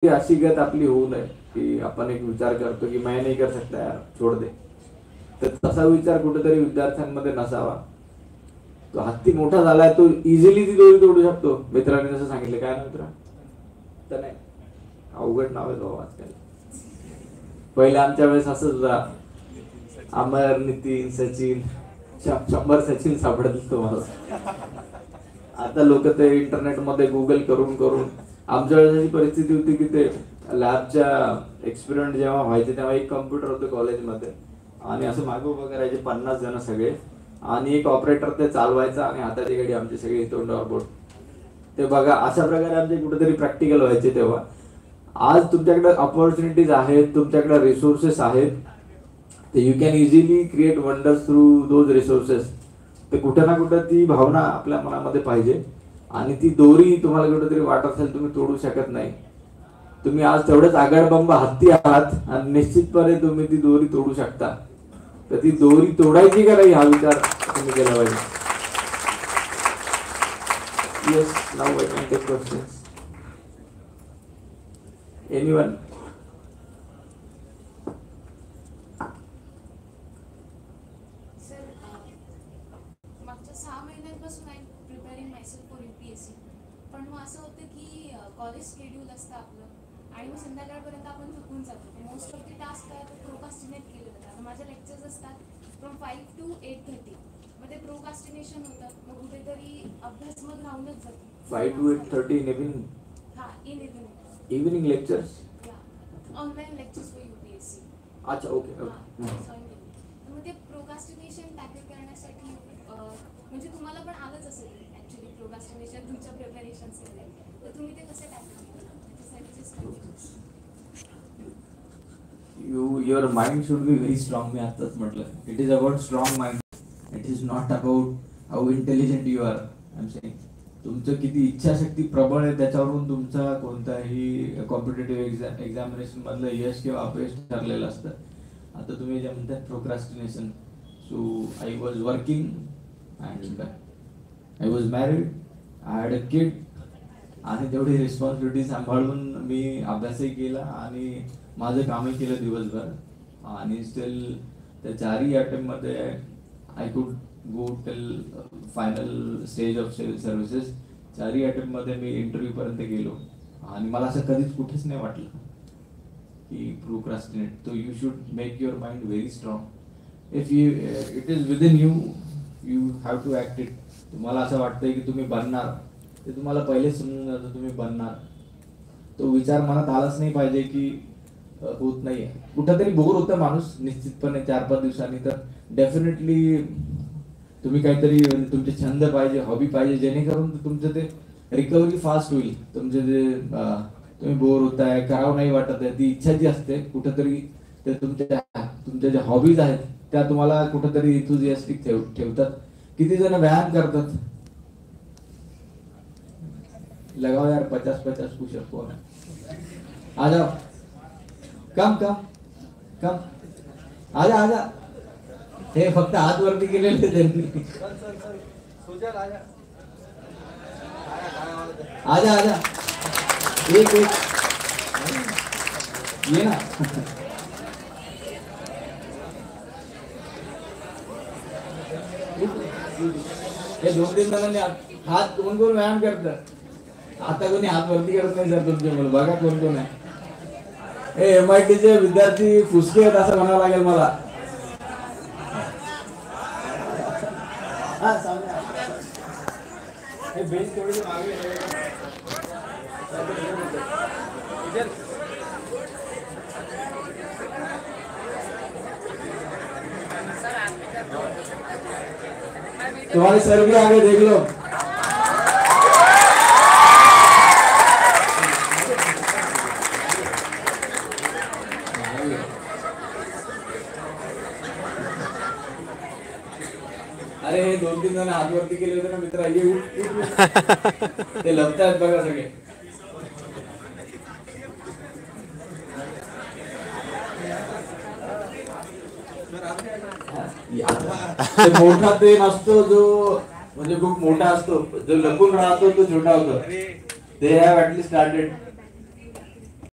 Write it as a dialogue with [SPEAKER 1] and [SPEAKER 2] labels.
[SPEAKER 1] अशी गत आपली होऊ नये की आपण एक विचार करतो की मैं नहीं कर सकता यार छोड़ दे. तर तसा विचार कुठेतरी विद्यार्थ्यांमध्ये नसावा. तो हत्ती मोठा झालाय, तो इझिली ती दोरी तोडू शकतो. मित्रांनी जसं सांगितलं, काय ना मित्र तर नाही, अवघड नाव आहे बाबा आजकाल. पहिले आमच्या वेळेस असंच होता, अमर, नितीन, सचिन, 100 सचिन सापडतील तुम्हाला. आता लोक ते इंटरनेट मध्ये गुगल करून करून. आमच्या वेळेस अशी परिस्थिती होती की ते लॅबच्या एक्सपेरिमेंट जेव्हा व्हायचे तेव्हा एक कम्प्युटर होतं कॉलेजमध्ये आणि असं मागे उभं करायचे 50 जण सगळे आणि एक ऑपरेटर ते चालवायचा आणि हाताची गाडी आमची सगळी तोंडावर बोट. ते बघा, अशा प्रकारे आमचे कुठेतरी प्रॅक्टिकल व्हायचे तेव्हा. आज तुमच्याकडे अपॉर्च्युनिटीज आहेत, तुमच्याकडे रिसोर्सेस आहेत, तर you can easily create wonders through those resources. तर कुठे ना कुठे ती भावना आपल्या मनामध्ये पाहिजे आणि ती दोरी तुम्हाला कुठेतरी वाटत असेल तुम्ही तोडू शकत नाही. तुम्ही आज तेवढेच आगडबंब हत्ती आहात आणि निश्चितपणे तुम्ही ती दोरी तोडू शकता. तर ती दोरी तोडायची का नाही हा विचार तुम्ही केला पाहिजे. Yes, now I can take questions. Anyone?
[SPEAKER 2] मागच्या 6 महिन्यांपासून I preparing myself for UPSC. पण मग असं होतं की कॉलेज शेड्यूल असतं आपलं आणि मग संध्याकाळपर्यंत आपण थकून जातो. मोस्ट ऑफ दी टास्क काय तर प्रोकास्टिनेट केले जातात. आता माझे लेक्चर्स असतात फ्रॉम 5 to 8:30. मग ते प्रोकास्टिनेशन होतं, मग कुठेतरी अभ्यास मग राहूनच जातो.
[SPEAKER 1] 5 to 8:30 in evening?
[SPEAKER 2] हां, in evening.
[SPEAKER 1] Evening lectures?
[SPEAKER 2] Online lectures for UPSC.
[SPEAKER 1] अच्छा, ओके ओके.
[SPEAKER 2] मग ते प्रोकास्टिनेशन टॅकल करण्यासाठी म्हणजे तुम्हाला पण आलंच असेल ऍक्च्युली प्रोकास्टिनेशन तुमच्या प्रिपरेशन्स मध्ये, तर तुम्ही ते कसे टॅकल केलं त्याच्यासाठी strategies?
[SPEAKER 1] Your mind should be very strong. मी आताच म्हटलं, it is about strong mind. It is not about how intelligent you are. I am saying तुमचं किती इच्छाशक्ती प्रबळ आहे त्याच्यावरून तुमचा कोणताही कॉम्पिटेटिव्ह एक्झामिनेशन मधलं यश किंवा अपयश ठरलेलं असतं. आता तुम्ही जे म्हणताय procrastination, so I was working and I was married, I had a kid आणि तेवढी रिस्पॉन्सिबिलिटी सांभाळून मी अभ्यासही केला आणि माझं कामही केलं दिवसभर आणि स्टील त्या 4ही अटेम्प्टमध्ये I could go till final stage of civil services. 4ही अटेम्प्टमध्ये मी इंटरव्ह्यू पर्यंत गेलो आणि मला असं कधीच कुठेच नाही वाटलं की प्रोक्रास्टिनेट. तो you should make your mind very strong. If you it is within you, you have to act it. तुम्हाला असं वाटतंय की तुम्ही बनणार, ते तुम्हाला पहिलेच समजून जातं तुम्ही बनणार. तो विचार मनात आलाच नाही पाहिजे की होत नाहीये. कुठंतरी बोर होतं माणूस निश्चितपणे 4-5 दिवसांनी. तर डेफिनेटली तुम्ही काहीतरी तुमचे छंद पाहिजे, हॉबी पाहिजे, जेणेकरून तुमचं ते रिकव्हरी फास्ट होईल. तुमचे जे तुम्ही बोर होताय, करावं नाही वाटत आहे, ती इच्छा जी असते कुठंतरी ते तुमच्या ज्या हॉबीज आहेत त्या तुम्हाला कुठंतरी इन्थुझियास्टिक ठेवतात. किती जण व्यायाम करतात, लगाओ यार 50-50 पुशअप. कोण आ जाओ, कम कम कम, आजा आजा. हे फक्त हात वरती केलेले त्यांनी. आजा आजा, एक एक ये ना. हे 2-3 जणांनी हात कोण कोण व्यायाम करतात. आता कोणी हात वरती करत नाही सर तुमच्या मुलं. बघा कोण कोण आहे. हे MIT चे विद्यार्थी फुसके आहेत असं म्हणावं लागेल मला. हे बेंच थोडे मागे तुम्हारे सर भी आगे देख लो. अरे हे 2-3 जण हात वरती केले होते ना मित्र, ये उठ ते लपतायत बघा सगळे. मोठा ते नसतो जो म्हणजे खूप मोठा असतो, जो लपून राहतो तो छोटा होतो. They have at least started.